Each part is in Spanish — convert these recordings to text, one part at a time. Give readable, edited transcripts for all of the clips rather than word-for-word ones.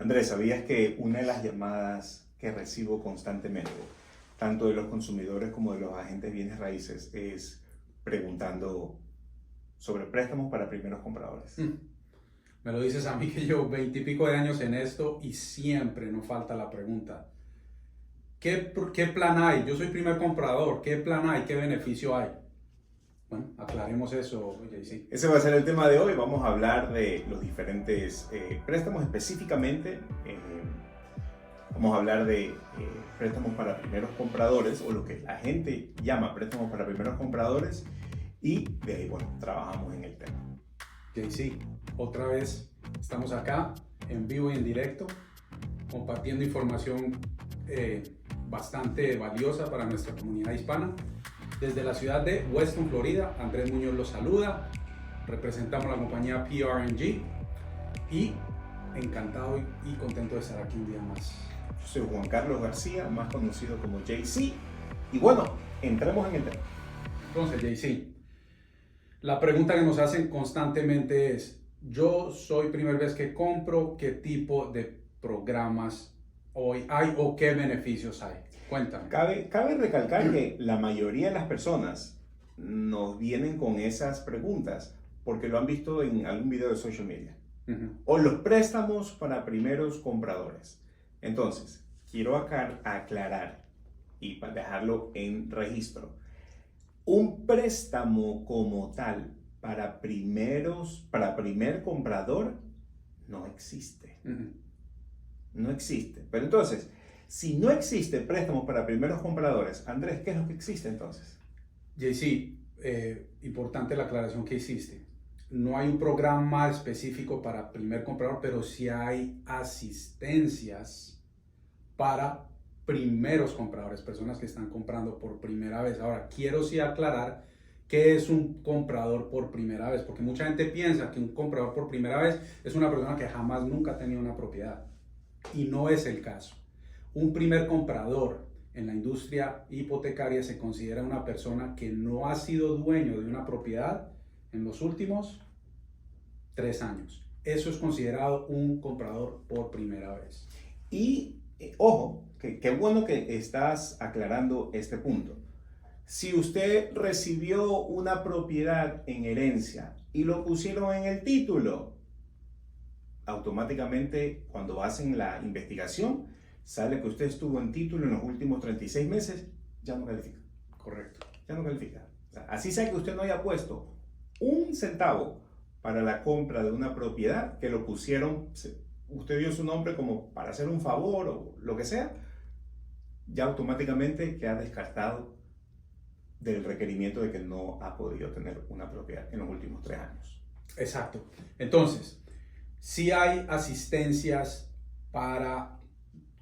Andrés, ¿sabías que una de las llamadas que recibo constantemente, tanto de los consumidores como de los agentes de bienes raíces, es preguntando sobre préstamos para primeros compradores? Me lo dices a mí que llevo 20 y pico de años en esto y siempre nos falta la pregunta. ¿Qué plan hay? Yo soy primer comprador. ¿Qué plan hay? ¿Qué beneficio hay? Bueno, aclaremos eso, JC. Ese va a ser el tema de hoy. Vamos a hablar de los diferentes préstamos específicamente. Vamos a hablar de préstamos para primeros compradores, o lo que la gente llama préstamos para primeros compradores, y de ahí, bueno, trabajamos en el tema. JC, otra vez estamos acá en vivo y en directo compartiendo información bastante valiosa para nuestra comunidad hispana. Desde la ciudad de Weston, Florida, Andrés Muñoz los saluda. Representamos la compañía PRNG y encantado y contento de estar aquí un día más. Yo soy Juan Carlos García, más conocido como JC, y bueno, entremos en el tema. Entonces, JC, la pregunta que nos hacen constantemente es: yo soy primera vez que compro, ¿qué tipo de programas hoy hay o qué beneficios hay? Cuéntame. Cabe recalcar que la mayoría de las personas nos vienen con esas preguntas porque lo han visto en algún video de social media. O los préstamos para primeros compradores. Entonces, quiero aclarar y para dejarlo en registro. Un préstamo como tal para primer comprador no existe. No existe. Pero entonces, si no existe préstamos para primeros compradores, Andrés, ¿qué es lo que existe entonces? JC, importante la aclaración que hiciste. No hay un programa específico para primer comprador, pero sí hay asistencias para primeros compradores, personas que están comprando por primera vez. Ahora, quiero sí aclarar qué es un comprador por primera vez, porque mucha gente piensa que un comprador por primera vez es una persona que jamás nunca ha tenido una propiedad, y no es el caso. Un primer comprador en la industria hipotecaria se considera una persona que no ha sido dueño de una propiedad en los últimos 3 años. Eso es considerado un comprador por primera vez. Y ojo, qué bueno que estás aclarando este punto. Si usted recibió una propiedad en herencia y lo pusieron en el título, automáticamente cuando hacen la investigación sale que usted estuvo en título en los últimos 36 meses, ya no califica. Correcto. Ya no califica. O sea, así sea que usted no haya puesto un centavo para la compra de una propiedad, que lo pusieron, usted dio su nombre como para hacer un favor o lo que sea, ya automáticamente queda descartado del requerimiento de que no ha podido tener una propiedad en los últimos 3 años. Exacto. Entonces, sí hay asistencias para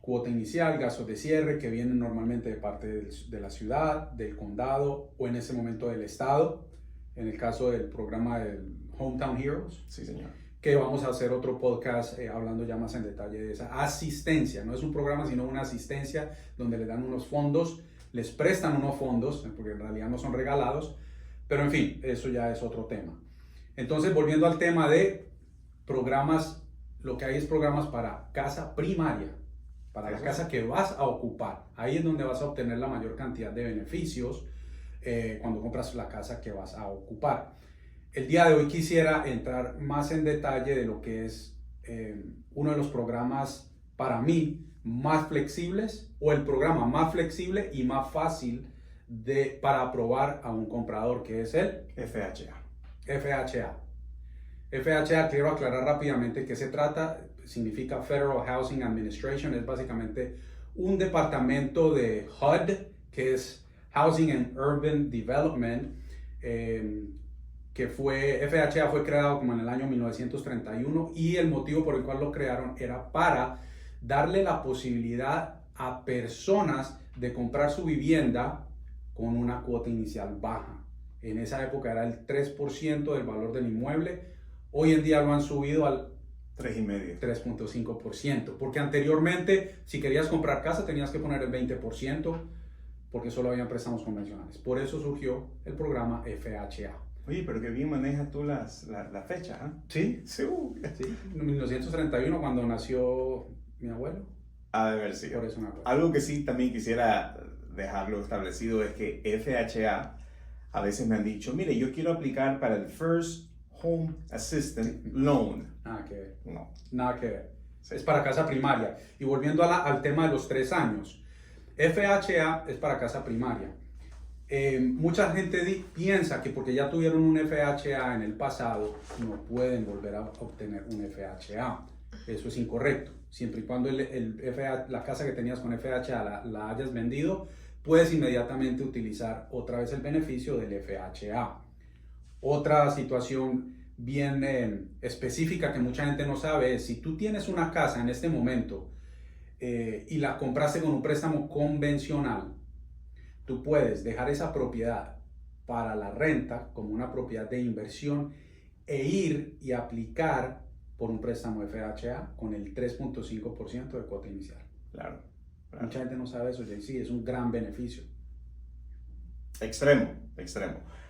cuota inicial, gastos de cierre, que vienen normalmente de parte de la ciudad, del condado o en ese momento del estado. En el caso del programa del Hometown Heroes. Sí, señor. Que vamos a hacer otro podcast hablando ya más en detalle de esa asistencia. No es un programa, sino una asistencia donde le dan unos fondos, les prestan unos fondos, porque en realidad no son regalados, pero en fin, eso ya es otro tema. Entonces, volviendo al tema de programas, lo que hay es programas para casa primaria, para la casa que vas a ocupar. Ahí es donde vas a obtener la mayor cantidad de beneficios cuando compras la casa que vas a ocupar. El día de hoy quisiera entrar más en detalle de lo que es uno de los programas para mí más flexibles, o el programa más flexible y más fácil para aprobar a un comprador, que es el FHA. FHA, quiero aclarar rápidamente qué se trata. Significa Federal Housing Administration. Es básicamente un departamento de HUD, que es Housing and Urban Development, FHA fue creado como en el año 1931, y el motivo por el cual lo crearon era para darle la posibilidad a personas de comprar su vivienda con una cuota inicial baja. En esa época era el 3% del valor del inmueble. Hoy en día lo han subido al 3.5%, porque anteriormente, si querías comprar casa, tenías que poner el 20%, porque solo habían préstamos convencionales. Por eso surgió el programa FHA. Oye, pero qué bien manejas tú las fechas, ¿ah? Sí, Sí, sí. En 1931 cuando nació mi abuelo. ha de haber sido. Por eso me acuerdo. Algo que sí también quisiera dejarlo establecido es que FHA a veces me han dicho, mire, yo quiero aplicar para el First Home Assistant Loan. Nada que ver. No. Nada que ver. Sí. Es para casa primaria. Y volviendo al tema de los 3 años, FHA es para casa primaria. Mucha gente piensa que porque ya tuvieron un FHA en el pasado, no pueden volver a obtener un FHA. Eso es incorrecto. Siempre y cuando la casa que tenías con FHA la hayas vendido, puedes inmediatamente utilizar otra vez el beneficio del FHA. Otra situación bien específica que mucha gente no sabe es si tú tienes una casa en este momento y la compraste con un préstamo convencional, tú puedes dejar esa propiedad para la renta como una propiedad de inversión e ir y aplicar por un préstamo FHA con el 3.5% de cuota inicial. Claro. Mucha gente no sabe eso, JC, es un gran beneficio. Extremo.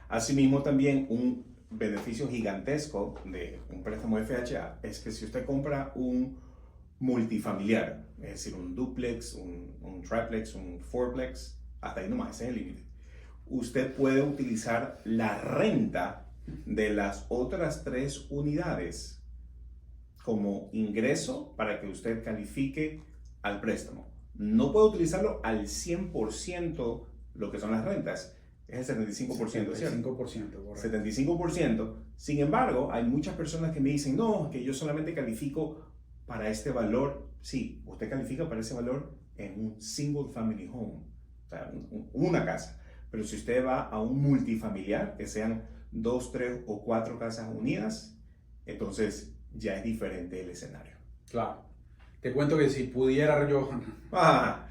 Asimismo, también un beneficio gigantesco de un préstamo FHA es que si usted compra un multifamiliar, es decir, un duplex, un triplex, un fourplex, hasta ahí nomás, ese es el límite. Usted puede utilizar la renta de las otras 3 unidades como ingreso para que usted califique al préstamo. No puede utilizarlo al 100% lo que son las rentas. Es el 75%, ¿cierto? 75%. Sin embargo, hay muchas personas que me dicen, no, que yo solamente califico para este valor. Sí, usted califica para ese valor en un single family home, o sea, una casa. Pero si usted va a un multifamiliar, que sean 2, 3 o 4 casas unidas, entonces ya es diferente el escenario. Claro. Te cuento que si pudiera yo Ah.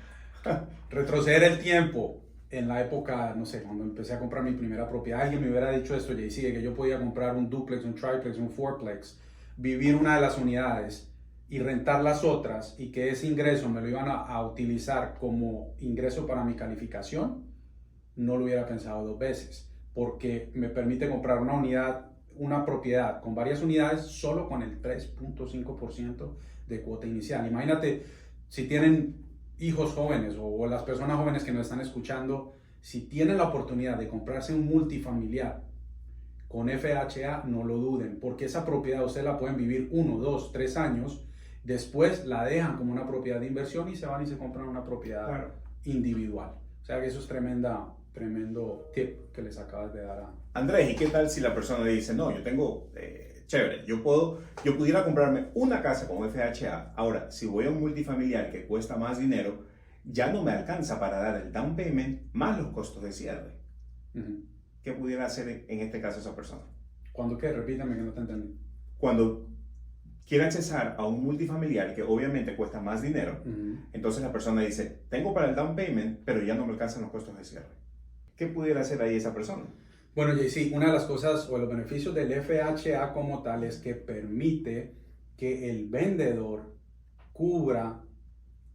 retroceder el tiempo en la época, no sé, cuando empecé a comprar mi primera propiedad, alguien me hubiera dicho esto, JC, de que yo podía comprar un duplex, un triplex, un fourplex, vivir una de las unidades y rentar las otras y que ese ingreso me lo iban a utilizar como ingreso para mi calificación, no lo hubiera pensado 2 veces, porque me permite comprar una unidad, una propiedad con varias unidades solo con el 3.5% de cuota inicial. Imagínate si tienen hijos jóvenes o las personas jóvenes que nos están escuchando, si tienen la oportunidad de comprarse un multifamiliar con FHA, no lo duden, porque esa propiedad ustedes la pueden vivir 1, 2, 3 años, después la dejan como una propiedad de inversión y se van y se compran una propiedad individual. O sea que eso es tremendo tip que les acabas de dar a Andrés. ¿Y qué tal si la persona dice, no, yo tengo, chévere, yo pudiera comprarme una casa con FHA, ahora, si voy a un multifamiliar que cuesta más dinero, ya no me alcanza para dar el down payment más los costos de cierre? ¿Qué pudiera hacer en este caso esa persona? ¿Cuándo qué? Repítame que no te entendí. Cuando quiere accesar a un multifamiliar que obviamente cuesta más dinero, entonces la persona dice, tengo para el down payment, pero ya no me alcanzan los costos de cierre. ¿Qué pudiera hacer ahí esa persona? Bueno, JC, una de las cosas o los beneficios del FHA como tal es que permite que el vendedor cubra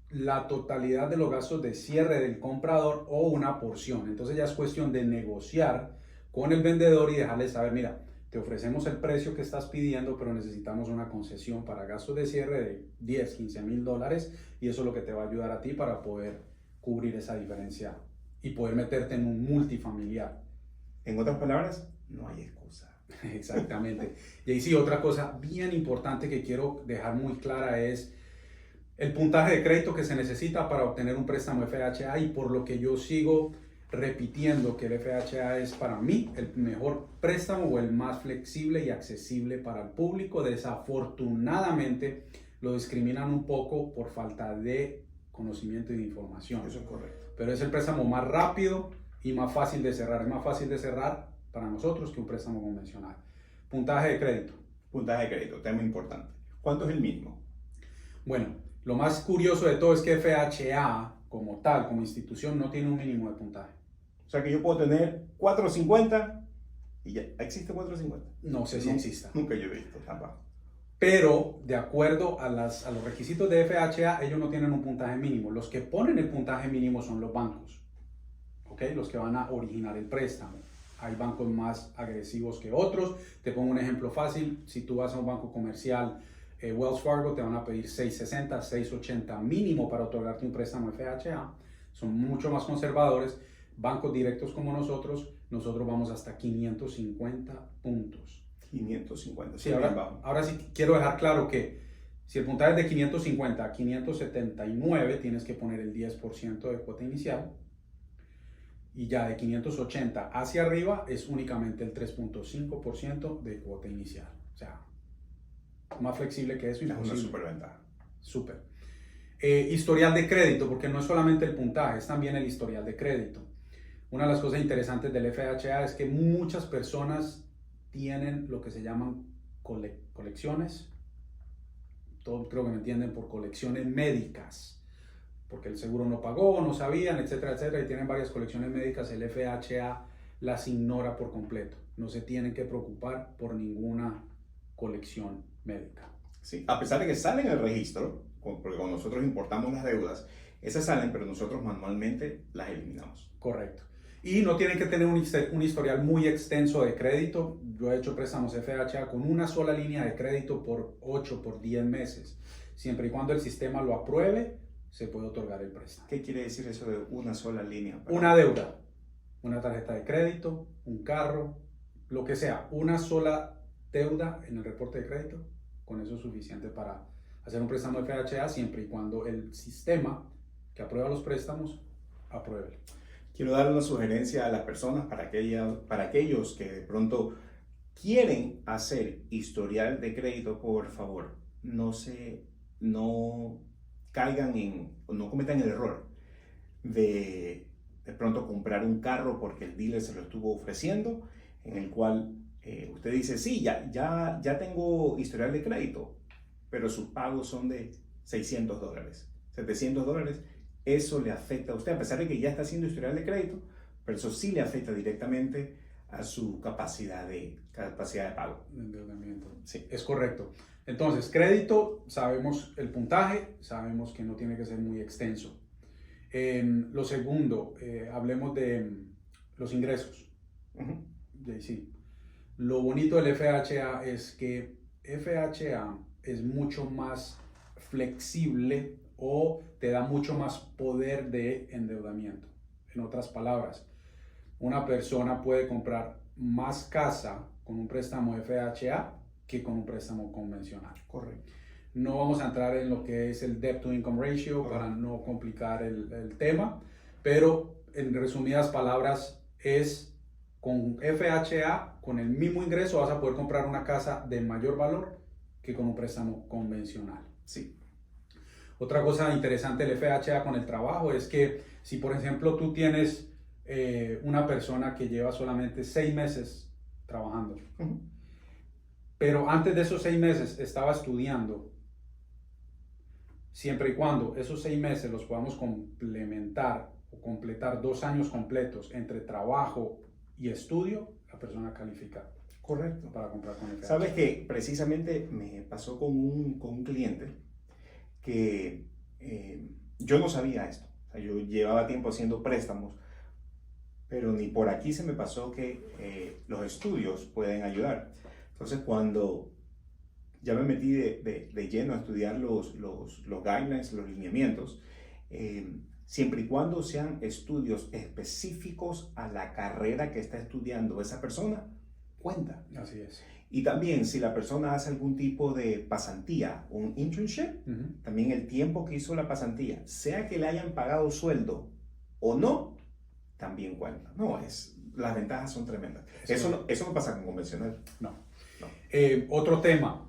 la totalidad de los gastos de cierre del comprador o una porción. Entonces ya es cuestión de negociar con el vendedor y dejarle saber, mira, te ofrecemos el precio que estás pidiendo, pero necesitamos una concesión para gastos de cierre de 10, 15 mil dólares y eso es lo que te va a ayudar a ti para poder cubrir esa diferencia y poder meterte en un multifamiliar. En otras palabras, no hay excusa. Exactamente. Y ahí sí, otra cosa bien importante que quiero dejar muy clara es el puntaje de crédito que se necesita para obtener un préstamo FHA y por lo que yo sigo repitiendo que el FHA es para mí el mejor préstamo o el más flexible y accesible para el público. Desafortunadamente lo discriminan un poco por falta de conocimiento y de información. Eso es correcto. Pero es el préstamo más rápido y más fácil de cerrar. Es más fácil de cerrar para nosotros que un préstamo convencional. Puntaje de crédito. Puntaje de crédito, tema importante. ¿Cuánto es el mínimo? Bueno, lo más curioso de todo es que FHA como tal, como institución, no tiene un mínimo de puntaje. O sea que yo puedo tener 450 y ya. ¿Existe 450? No sé si exista. Nunca yo he visto tan bajo. Pero de acuerdo a los requisitos de FHA, ellos no tienen un puntaje mínimo. Los que ponen el puntaje mínimo son los bancos, ¿ok? Los que van a originar el préstamo. Hay bancos más agresivos que otros. Te pongo un ejemplo fácil. Si tú vas a un banco comercial, Wells Fargo, te van a pedir 660, 680 mínimo para otorgarte un préstamo FHA. Son mucho más conservadores. Bancos directos como nosotros vamos hasta 550 puntos. 550. Sí, ahora sí quiero dejar claro que si el puntaje es de 550 a 579, tienes que poner el 10% de cuota inicial. Y ya de 580 hacia arriba es únicamente el 3.5% de cuota inicial. O sea, más flexible que eso. Es una súper ventaja. Súper. Historial de crédito, porque no es solamente el puntaje, es también el historial de crédito. Una de las cosas interesantes del FHA es que muchas personas tienen lo que se llaman colecciones. Todos creo que me entienden por colecciones médicas, porque el seguro no pagó, no sabían, etcétera, etcétera, y tienen varias colecciones médicas. El FHA las ignora por completo. No se tienen que preocupar por ninguna colección médica. Sí, a pesar de que salen en el registro, porque cuando nosotros importamos las deudas, esas salen, pero nosotros manualmente las eliminamos. Correcto. Y no tienen que tener un historial muy extenso de crédito. Yo he hecho préstamos FHA con una sola línea de crédito por 8, por 10 meses. Siempre y cuando el sistema lo apruebe, se puede otorgar el préstamo. ¿Qué quiere decir eso de una sola línea? Una deuda, una tarjeta de crédito, un carro, lo que sea. Una sola deuda en el reporte de crédito, con eso es suficiente para hacer un préstamo FHA, siempre y cuando el sistema que aprueba los préstamos apruebe. Quiero dar una sugerencia a las personas para aquellos que de pronto quieren hacer historial de crédito. Por favor, no caigan no cometan el error de pronto comprar un carro porque el dealer se lo estuvo ofreciendo, en el cual usted dice, sí, ya tengo historial de crédito, pero sus pagos son de $600, $700. Eso le afecta a usted, a pesar de que ya está haciendo historial de crédito, pero eso sí le afecta directamente a su capacidad de pago. De endeudamiento. Sí. Es correcto. Entonces, crédito, sabemos el puntaje, sabemos que no tiene que ser muy extenso. Lo segundo, hablemos de los ingresos. Sí. Lo bonito del FHA es que FHA es mucho más flexible o te da mucho más poder de endeudamiento. En otras palabras, una persona puede comprar más casa con un préstamo FHA que con un préstamo convencional. Correcto. No vamos a entrar en lo que es el debt to income ratio para no complicar el tema, pero en resumidas palabras es con FHA, con el mismo ingreso vas a poder comprar una casa de mayor valor que con un préstamo convencional. Sí. Otra cosa interesante del FHA con el trabajo es que si por ejemplo tú tienes una persona que lleva solamente 6 meses trabajando, pero antes de esos 6 meses estaba estudiando, siempre y cuando esos 6 meses los podamos complementar o completar 2 años completos entre trabajo y estudio, la persona califica. Correcto. Para comprar con FHA. Sabes que precisamente me pasó con un cliente que yo no sabía esto. O sea, yo llevaba tiempo haciendo préstamos, pero ni por aquí se me pasó que los estudios pueden ayudar. Entonces, cuando ya me metí de lleno a estudiar los guidelines, los lineamientos, siempre y cuando sean estudios específicos a la carrera que está estudiando esa persona, cuenta. Así es. Y también si la persona hace algún tipo de pasantía, un internship, también el tiempo que hizo la pasantía, sea que le hayan pagado sueldo o no, también cuenta. Las ventajas son tremendas. Eso no pasa con convencional. No. Otro tema,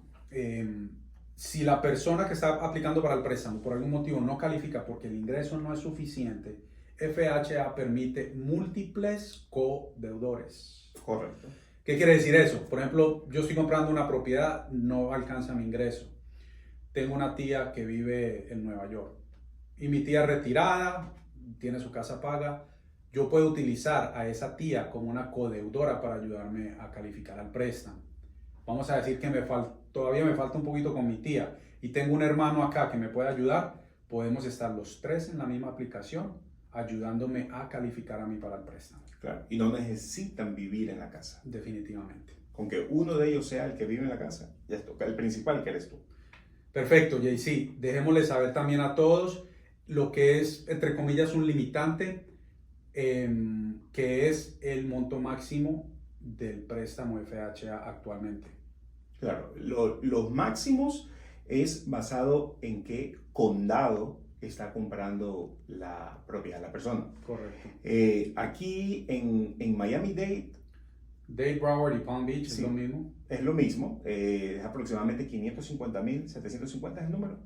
si la persona que está aplicando para el préstamo por algún motivo no califica porque el ingreso no es suficiente, FHA permite múltiples codeudores. Correcto. ¿Qué quiere decir eso? Por ejemplo, yo estoy comprando una propiedad, no alcanza mi ingreso. Tengo una tía que vive en Nueva York y mi tía retirada, tiene su casa paga. Yo puedo utilizar a esa tía como una codeudora para ayudarme a calificar al préstamo. Vamos a decir que todavía me falta un poquito con mi tía y tengo un hermano acá que me puede ayudar. Podemos estar los tres en la misma aplicación ayudándome a calificar a mí para el préstamo. Claro, y no necesitan vivir en la casa. Definitivamente. Con que uno de ellos sea el que vive en la casa, ya es el principal que eres tú. Perfecto, JC. Dejémosle saber también a todos lo que es, entre comillas, un limitante, que es el monto máximo del préstamo FHA actualmente. Claro, los máximos es basado en qué condado está comprando la propiedad la persona. Correcto. Aquí en Miami-Dade, Dade, Broward y Palm Beach sí, es lo mismo. Es lo mismo, es aproximadamente 550,000, 750 es el número.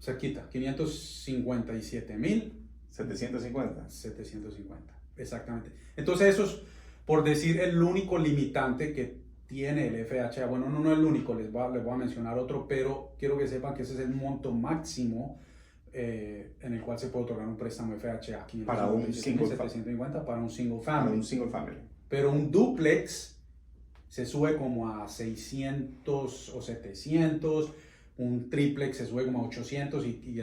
Cerquita, 557,000. 750. 750, exactamente. Entonces eso es, por decir, el único limitante que tiene el FHA. Bueno, no el único, les voy a mencionar otro, pero quiero que sepan que ese es el monto máximo en el cual se puede otorgar un préstamo FHA. Para un single 750 para un single Para family. un single family. Pero un duplex se sube como a 600 o 700, un triplex se sube como a 800 y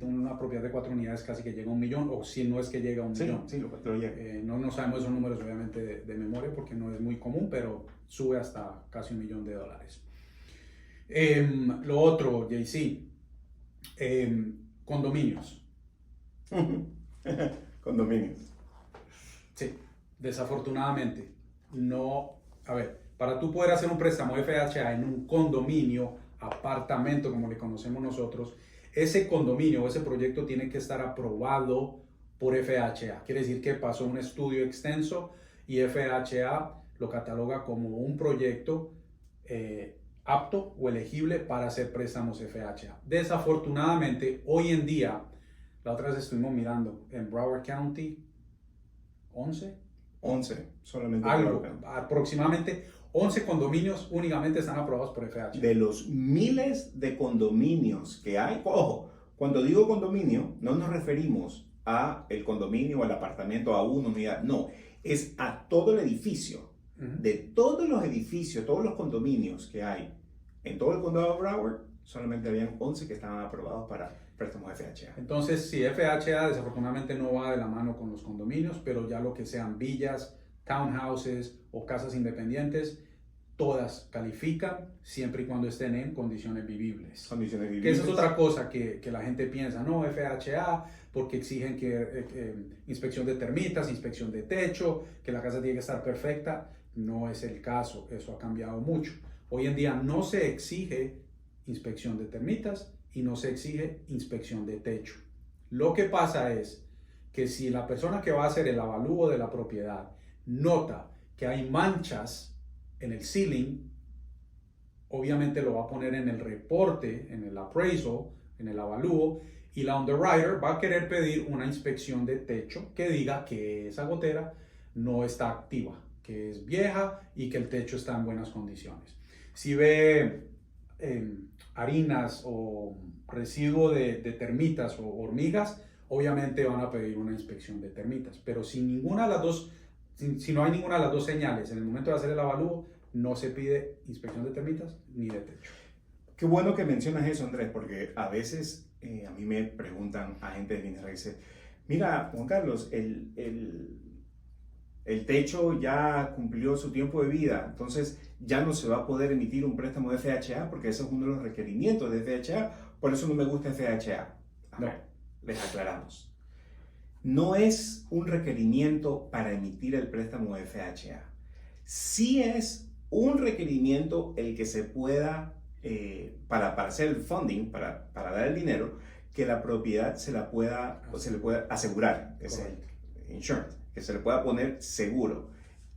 una propiedad de 4 unidades casi que llega a 1 millón, o si no es que llega a 1 millón. Sí, lo llega. No sabemos esos números obviamente de memoria porque no es muy común, pero sube hasta casi $1 millón. Lo otro, JC, condominios. Condominios. Sí, desafortunadamente, no. A ver, para tú poder hacer un préstamo FHA en un condominio, apartamento, como le conocemos nosotros, ese condominio o ese proyecto tiene que estar aprobado por FHA. Quiere decir que pasó un estudio extenso y FHA lo cataloga como un proyecto apto o elegible para hacer préstamos FHA. Desafortunadamente, hoy en día, la otra vez estuvimos mirando en Broward County, 11 solamente. algo, aproximadamente 11 condominios únicamente están aprobados por FHA. De los miles de condominios que hay, ojo, cuando digo condominio, no nos referimos a el condominio o al apartamento, a una unidad, no, es a todo el edificio. De todos los edificios, todos los condominios que hay en todo el condado de Broward, solamente habían 11 que estaban aprobados para préstamos FHA. Entonces, sí, FHA desafortunadamente no va de la mano con los condominios, pero ya lo que sean villas, townhouses o casas independientes, todas califican siempre y cuando estén en condiciones vivibles. Condiciones vivibles. Que esa es otra cosa que la gente piensa, no, FHA, porque exigen que inspección de termitas, inspección de techo, que la casa tiene que estar perfecta. No es el caso, eso ha cambiado mucho. Hoy en día no se exige inspección de termitas y no se exige inspección de techo. Lo que pasa es que si la persona que va a hacer el avalúo de la propiedad nota que hay manchas en el ceiling, obviamente lo va a poner en el reporte, en el appraisal, en el avalúo, y la underwriter va a querer pedir una inspección de techo que diga que esa gotera no está activa, que es vieja y que el techo está en buenas condiciones. Si ve harinas o residuo de termitas o hormigas, obviamente van a pedir una inspección de termitas, pero si ninguna de las dos, si no hay ninguna de las dos señales en el momento de hacer el avalúo, no se pide inspección de termitas ni de techo. Qué bueno que mencionas eso, Andrés, porque a veces a mí me preguntan agentes de bienes raíces, mira, Juan Carlos, el techo ya cumplió su tiempo de vida, entonces ya no se va a poder emitir un préstamo de FHA porque ese es uno de los requerimientos de FHA, por eso no me gusta FHA. A ver, les aclaramos. No es un requerimiento para emitir el préstamo de FHA. Sí es un requerimiento el que se pueda, para hacer el funding, para dar el dinero, que la propiedad se le pueda asegurar, es el insurance, que se le pueda poner seguro.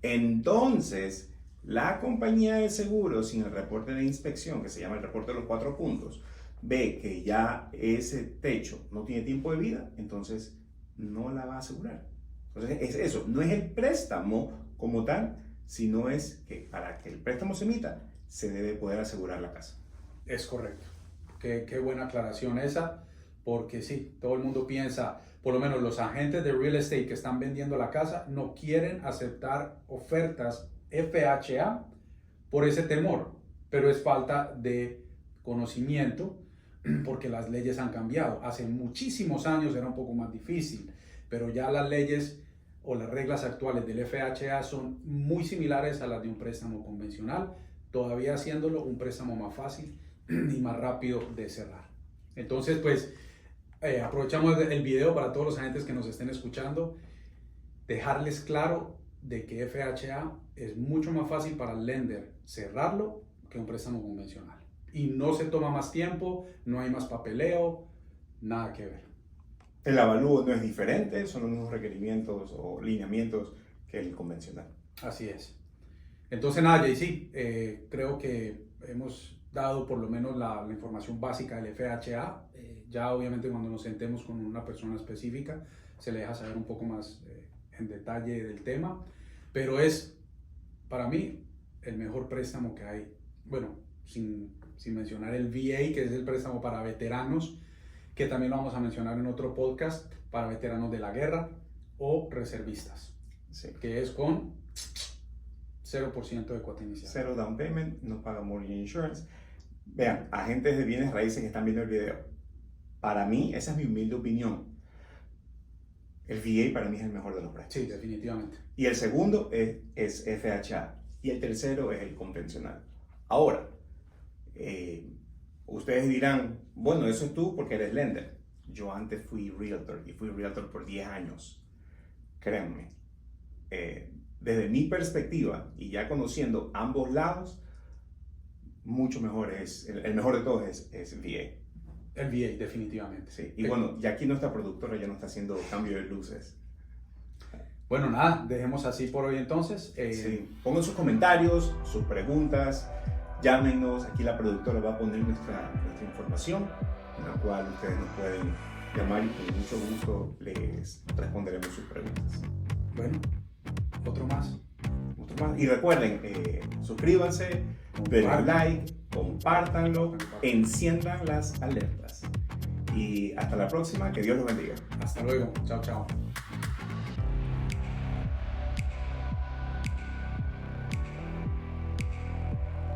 Entonces, la compañía de seguros, sin el reporte de inspección, que se llama el reporte de los 4 puntos, ve que ya ese techo no tiene tiempo de vida, entonces no la va a asegurar. Entonces, es eso, no es el préstamo como tal, sino es que para que el préstamo se emita, se debe poder asegurar la casa. Es correcto. Qué buena aclaración esa, porque sí, todo el mundo piensa, por lo menos los agentes de real estate que están vendiendo la casa, no quieren aceptar ofertas FHA por ese temor, pero es falta de conocimiento porque las leyes han cambiado. Hace muchísimos años era un poco más difícil, pero ya las leyes o las reglas actuales del FHA son muy similares a las de un préstamo convencional, todavía haciéndolo un préstamo más fácil y más rápido de cerrar. Entonces, pues, aprovechamos el video para todos los agentes que nos estén escuchando, dejarles claro de que FHA es mucho más fácil para el lender cerrarlo que un préstamo convencional. Y no se toma más tiempo, no hay más papeleo, nada que ver. El avalúo no es diferente, son los mismos requerimientos o lineamientos que el convencional. Así es. Entonces, nada, JC, creo que hemos dado por lo menos la información básica del FHA. Ya obviamente cuando nos sentemos con una persona específica se le deja saber un poco más en detalle del tema, pero es para mí el mejor préstamo que hay, bueno, sin mencionar el VA, que es el préstamo para veteranos, que también lo vamos a mencionar en otro podcast, para veteranos de la guerra o reservistas, Sí. que es con 0% de cuota inicial. Cero down payment, no paga mortgage insurance. Vean, agentes de bienes raíces que están viendo el video, para mí, esa es mi humilde opinión, el VA para mí es el mejor de los préstamos. Sí, definitivamente. Y el segundo es FHA. Y el tercero es el convencional. Ahora, ustedes dirán, bueno, eso es tú porque eres lender. Yo antes fui realtor y fui realtor por 10 años. Créanme, desde mi perspectiva y ya conociendo ambos lados, mucho mejor es, el mejor de todos es VA. El VA, definitivamente. Sí. Y bueno, ya aquí nuestra productora ya no está haciendo cambio de luces. Bueno, nada, dejemos así por hoy entonces. Sí. Pongan sus comentarios, sus preguntas, llámenos. Aquí la productora va a poner nuestra información, en la cual ustedes nos pueden llamar y con mucho gusto les responderemos sus preguntas. Bueno, otro más. Y recuerden, suscríbanse, denle like, compártanlo, enciendan las alertas. Y hasta la próxima, que Dios los bendiga. Hasta luego. Chao, chao.